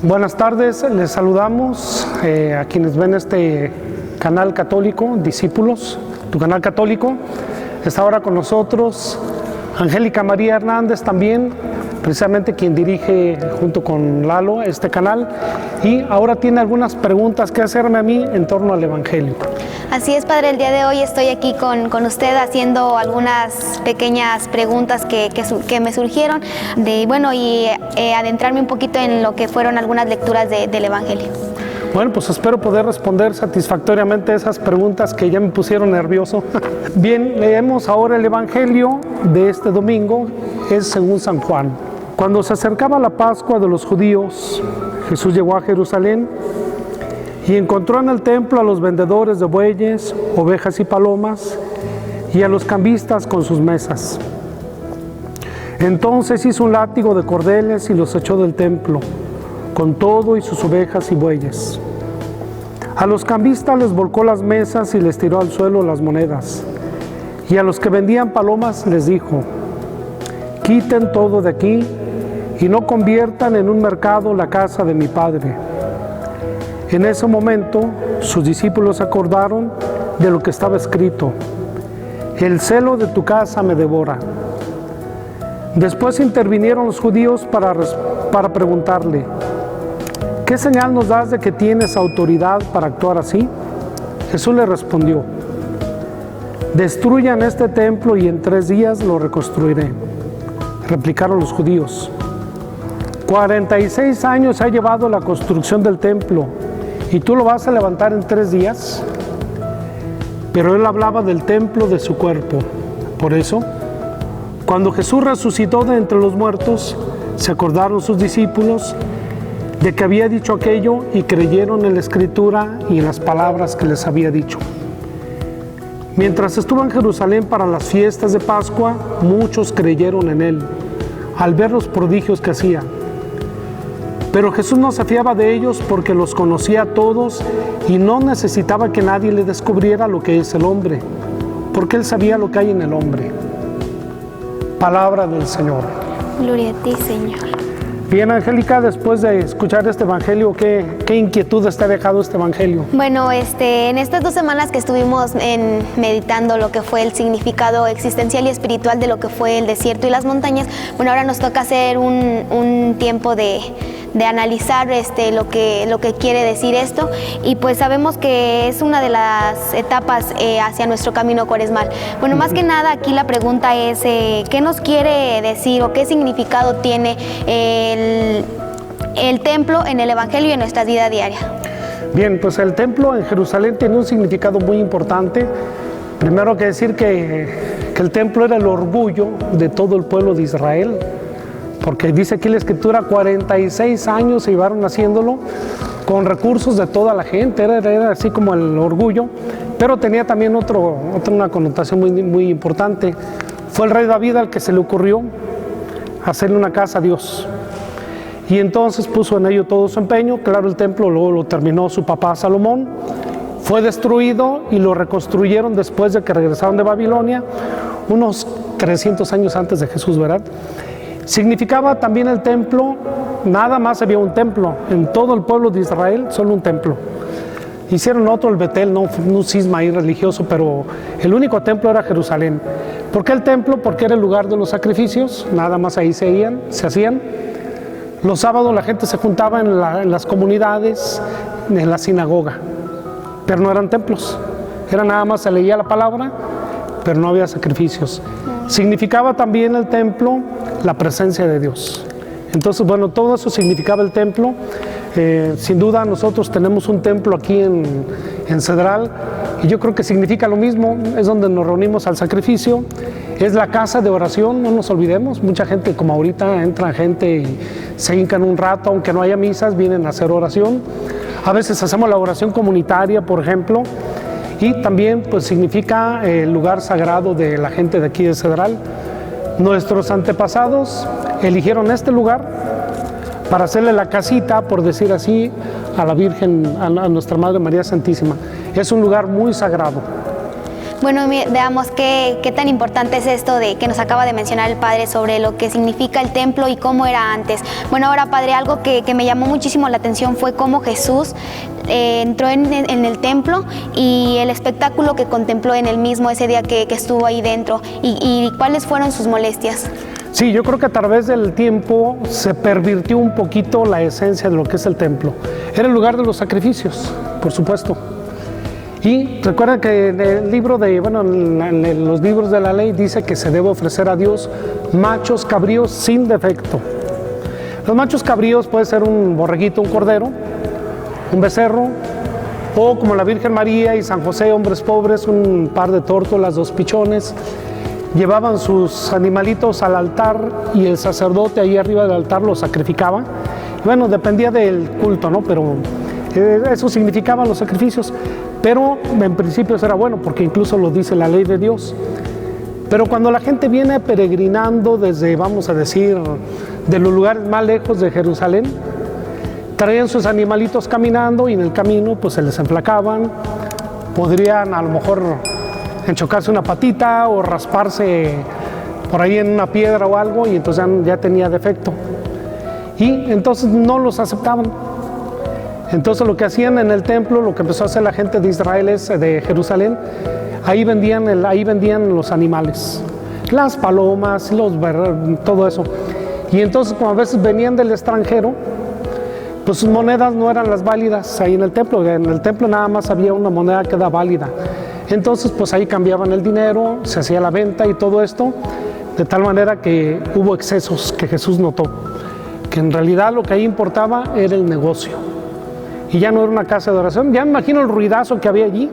Buenas tardes, les saludamos a quienes ven este canal católico, Discípulos, tu canal católico. Está ahora con nosotros Angélica María Hernández también, precisamente quien dirige junto con Lalo este canal, y ahora tiene algunas preguntas que hacerme a mí en torno al Evangelio. Así es, Padre, el día de hoy estoy aquí con usted haciendo algunas pequeñas preguntas que me surgieron y adentrarme un poquito en lo que fueron algunas lecturas del Evangelio. Bueno, pues espero poder responder satisfactoriamente esas preguntas que ya me pusieron nervioso. Bien, leemos ahora el Evangelio de este domingo, es según San Juan. Cuando se acercaba la Pascua de los judíos, Jesús llegó a Jerusalén y encontró en el templo a los vendedores de bueyes, ovejas y palomas, y a los cambistas con sus mesas. Entonces hizo un látigo de cordeles y los echó del templo, con todo y sus ovejas y bueyes. A los cambistas les volcó las mesas y les tiró al suelo las monedas. Y a los que vendían palomas les dijo: quiten todo de aquí y no conviertan en un mercado la casa de mi Padre. En ese momento sus discípulos se acordaron de lo que estaba escrito: el celo de tu casa me devora. Después intervinieron los judíos para preguntarle: ¿qué señal nos das de que tienes autoridad para actuar así? Jesús le respondió: destruyan este templo y en 3 días lo reconstruiré. Replicaron los judíos: 46 años ha llevado la construcción del templo, ¿y tú lo vas a levantar en 3 días? Pero él hablaba del templo de su cuerpo. Por eso, cuando Jesús resucitó de entre los muertos, se acordaron sus discípulos de que había dicho aquello y creyeron en la Escritura y en las palabras que les había dicho. Mientras estuvo en Jerusalén para las fiestas de Pascua, muchos creyeron en él, al ver los prodigios que hacía. Pero Jesús no se fiaba de ellos porque los conocía a todos y no necesitaba que nadie le descubriera lo que es el hombre, porque él sabía lo que hay en el hombre. Palabra del Señor. Gloria a ti, Señor. Bien, Angélica, después de escuchar este Evangelio, ¿qué inquietudes te ha dejado este Evangelio? Bueno, en estas 2 semanas que estuvimos meditando lo que fue el significado existencial y espiritual de lo que fue el desierto y las montañas, bueno, ahora nos toca hacer un tiempo de analizar lo que quiere decir esto, y pues sabemos que es una de las etapas hacia nuestro camino cuaresmal. Bueno, más que nada aquí la pregunta es ¿qué nos quiere decir o qué significado tiene el templo en el Evangelio y en nuestra vida diaria? Bien, pues el templo en Jerusalén tiene un significado muy importante. Primero que decir que el templo era el orgullo de todo el pueblo de Israel, porque dice aquí la Escritura, 46 años se llevaron haciéndolo con recursos de toda la gente, era así como el orgullo, pero tenía también una connotación muy, muy importante. Fue el rey David al que se le ocurrió hacerle una casa a Dios, y entonces puso en ello todo su empeño. Claro, el templo luego lo terminó su papá Salomón, fue destruido y lo reconstruyeron después de que regresaron de Babilonia, unos 300 años antes de Jesús, ¿verdad? Significaba también el templo, nada más había un templo, en todo el pueblo de Israel, solo un templo. Hicieron otro, el Betel, no un cisma ahí religioso, pero el único templo era Jerusalén. ¿Por qué el templo? Porque era el lugar de los sacrificios, nada más ahí se hacían. Los sábados la gente se juntaba en las comunidades, en la sinagoga, pero no eran templos, era nada más se leía la palabra, pero no había sacrificios. Significaba también el templo la presencia de Dios. Entonces, bueno, todo eso significaba el templo. Sin duda nosotros tenemos un templo aquí en Cedral, y yo creo que significa lo mismo, es donde nos reunimos al sacrificio, es la casa de oración, no nos olvidemos. Mucha gente, como ahorita entra gente y se hincan un rato, aunque no haya misas, vienen a hacer oración. A veces hacemos la oración comunitaria, por ejemplo, y también pues significa el lugar sagrado de la gente de aquí de Cedral. Nuestros antepasados eligieron este lugar para hacerle la casita, por decir así, a la Virgen, a nuestra Madre María Santísima. Es un lugar muy sagrado. Bueno, veamos qué tan importante es esto de que nos acaba de mencionar el Padre sobre lo que significa el templo y cómo era antes. Bueno, ahora, Padre, algo que me llamó muchísimo la atención fue cómo Jesús entró en el templo y el espectáculo que contempló en el mismo ese día que estuvo ahí dentro y cuáles fueron sus molestias. Sí, yo creo que a través del tiempo se pervirtió un poquito la esencia de lo que es el templo. Era el lugar de los sacrificios, por supuesto. Y recuerda que en el libro en los libros de la ley dice que se debe ofrecer a Dios machos cabríos sin defecto. Los machos cabríos puede ser un borreguito, un cordero, un becerro, o como la Virgen María y San José, hombres pobres, un par de tórtolas, 2 pichones. Llevaban sus animalitos al altar y el sacerdote ahí arriba del altar los sacrificaba. Bueno, dependía del culto, ¿no? Pero eso significaban los sacrificios. Pero en principio eso era bueno, porque incluso lo dice la ley de Dios. Pero cuando la gente viene peregrinando desde, vamos a decir, de los lugares más lejos de Jerusalén, traían sus animalitos caminando y en el camino pues se les enflacaban, podrían a lo mejor enchocarse una patita o rasparse por ahí en una piedra o algo y entonces ya tenía defecto. Y entonces no los aceptaban. Entonces lo que hacían en el templo, lo que empezó a hacer la gente de Israel de Jerusalén, ahí vendían los animales, las palomas, todo eso. Y entonces como a veces venían del extranjero, pues sus monedas no eran las válidas ahí en el templo. En el templo nada más había una moneda que era válida. Entonces pues ahí cambiaban el dinero, se hacía la venta y todo esto, de tal manera que hubo excesos que Jesús notó, que en realidad lo que ahí importaba era el negocio. Y ya no era una casa de oración. Ya me imagino el ruidazo que había allí,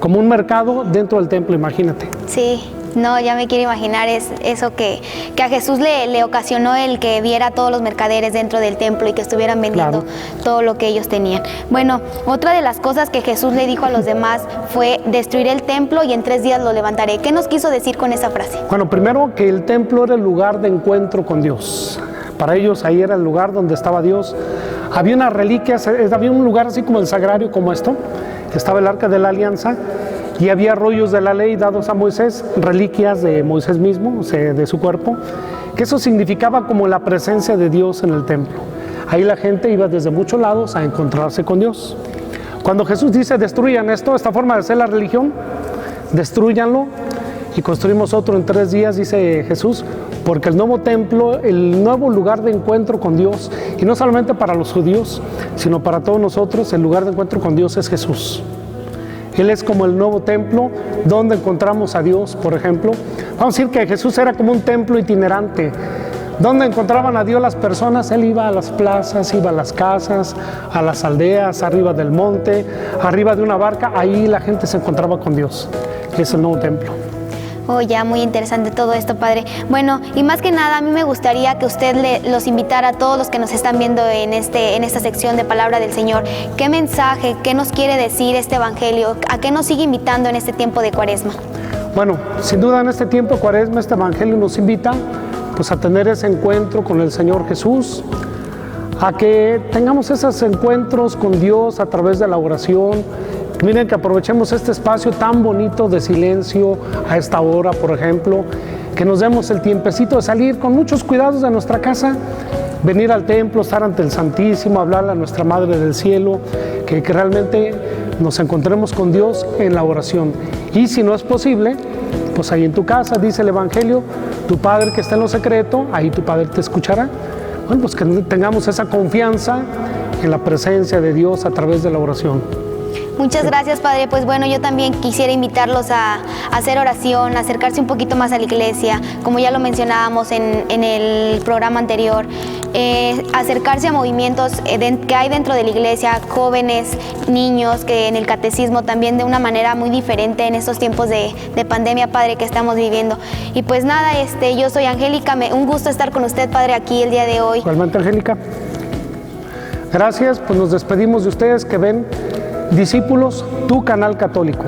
como un mercado dentro del templo, imagínate. Sí, no, ya me quiero imaginar eso que a Jesús le ocasionó el que viera a todos los mercaderes dentro del templo y que estuvieran vendiendo todo lo que ellos tenían. Bueno, otra de las cosas que Jesús le dijo a los demás fue: destruiré el templo y en 3 días lo levantaré. ¿Qué nos quiso decir con esa frase? Bueno, primero que el templo era el lugar de encuentro con Dios. Para ellos ahí era el lugar donde estaba Dios. Había unas reliquias, había un lugar así como el sagrario, como esto, estaba el Arca de la Alianza y había rollos de la ley dados a Moisés, reliquias de Moisés mismo, o sea, de su cuerpo, que eso significaba como la presencia de Dios en el templo. Ahí la gente iba desde muchos lados a encontrarse con Dios. Cuando Jesús dice destruyan esto, esta forma de hacer la religión, destruyanlo y construimos otro en 3 días, dice Jesús, porque el nuevo templo, el nuevo lugar de encuentro con Dios, y no solamente para los judíos, sino para todos nosotros, el lugar de encuentro con Dios es Jesús. Él es como el nuevo templo donde encontramos a Dios, por ejemplo. Vamos a decir que Jesús era como un templo itinerante. ¿Dónde encontraban a Dios las personas? Él iba a las plazas, iba a las casas, a las aldeas, arriba del monte, arriba de una barca, ahí la gente se encontraba con Dios. Es el nuevo templo. Oh, ya, muy interesante todo esto, Padre. Bueno, y más que nada, a mí me gustaría que usted los invitara a todos los que nos están viendo en esta sección de Palabra del Señor. ¿Qué mensaje, qué nos quiere decir este Evangelio? ¿A qué nos sigue invitando en este tiempo de Cuaresma? Bueno, sin duda en este tiempo de Cuaresma, este Evangelio nos invita pues, a tener ese encuentro con el Señor Jesús, a que tengamos esos encuentros con Dios a través de la oración. Miren, que aprovechemos este espacio tan bonito de silencio a esta hora, por ejemplo, que nos demos el tiempecito de salir con muchos cuidados de nuestra casa, venir al templo, estar ante el Santísimo, hablarle a nuestra Madre del Cielo, que realmente nos encontremos con Dios en la oración. Y si no es posible, pues ahí en tu casa, dice el Evangelio, tu Padre que está en lo secreto, ahí tu Padre te escuchará. Bueno, pues que tengamos esa confianza en la presencia de Dios a través de la oración. Muchas gracias, Padre. Pues bueno, yo también quisiera invitarlos a hacer oración, a acercarse un poquito más a la iglesia, como ya lo mencionábamos en el programa anterior, acercarse a movimientos que hay dentro de la iglesia, jóvenes, niños, que en el catecismo también de una manera muy diferente en estos tiempos de pandemia, Padre, que estamos viviendo. Y pues nada, yo soy Angélica, un gusto estar con usted, Padre, aquí el día de hoy. Igualmente, Angélica. Gracias, pues nos despedimos de ustedes que ven Discípulos, tu canal católico.